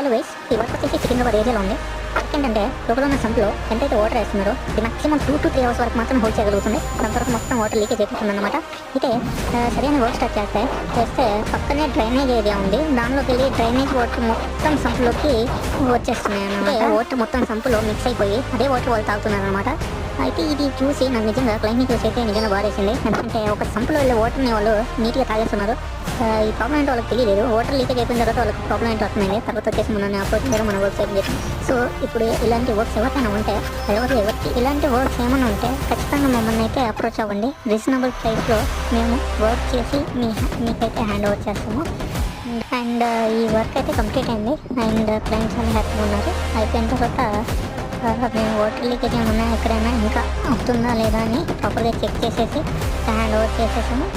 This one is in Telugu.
హలో గైస్, ఈ వర్క్ వచ్చేసి సికింద్రాబాద్ ఏరియాలో ఉంది. వర్క్ ఏంటంటే లోపల ఉన్న సంపులో ఎంతైతే వాటర్ వేస్తున్నారో ఇది మాక్సిమం 2 to 3 hours వరకు మాత్రం హోల్డ్ చేయగలుగుతుంది. దాని తర్వాత మొత్తం వాటర్ లీకేజ్ అయిపోతుంది అనమాట. అయితే సరైన వర్క్ స్టార్ట్ చేస్తే పక్కనే డ్రైనేజ్ ఏరియా ఉంది. దానిలోకి వెళ్ళి డ్రైనేజ్ వాటర్ మొత్తం సంపులోకి వచ్చేస్తున్నాయి అన్నమాట. వాటర్ మొత్తం సంపులో మిక్స్ అయిపోయి అదే వాటర్ వాళ్ళు తాగుతున్నారు అనమాట. అయితే ఇది చూసి నాకు నిజంగా క్లైంట్ని చూసి అయితే నిజంగా బాధేసింది. ఎందుకంటే ఒక సంపులో వెళ్ళే వాటర్ని వాళ్ళు నీట్గా తాగేస్తున్నారు. ఈ ప్రాబ్లం ఏంటో వాళ్ళకి తెలియలేదు. వాటర్ లీకేజ్ అయిపోయిన తర్వాత వాళ్ళకి ప్రాబ్లం ఏంటో వస్తున్నాయి. తర్వాత వచ్చేసి మనల్ని అప్రోచ్ చేయడం, మన వర్క్స్ ఏం చేస్తాం. సో ఇప్పుడు ఇలాంటి వర్క్స్ ఎవరికైనా ఉంటే ఎవరికి ఇలాంటి వర్క్స్ ఏమైనా ఉంటే ఖచ్చితంగా మమ్మల్ని అయితే అప్రోచ్ అవ్వండి. రీజనబుల్ ప్రైస్లో మేము వర్క్ చేసి మీకైతే హ్యాండ్ ఓవర్ చేస్తాము. అండ్ ఈ వర్క్ అయితే కంప్లీట్ అయింది. అండ్ క్లయింట్స్ అన్ని హ్యాపీగా ఉన్నారు. అయిపోయిన తర్వాత మేము వాటర్ లీకేజ్ ఏమన్నా ఎక్కడైనా ఇంకా అవుతుందా లేదా అని ప్రాపర్గా చెక్ చేసేసి హ్యాండ్ ఓవర్ చేసేసాము.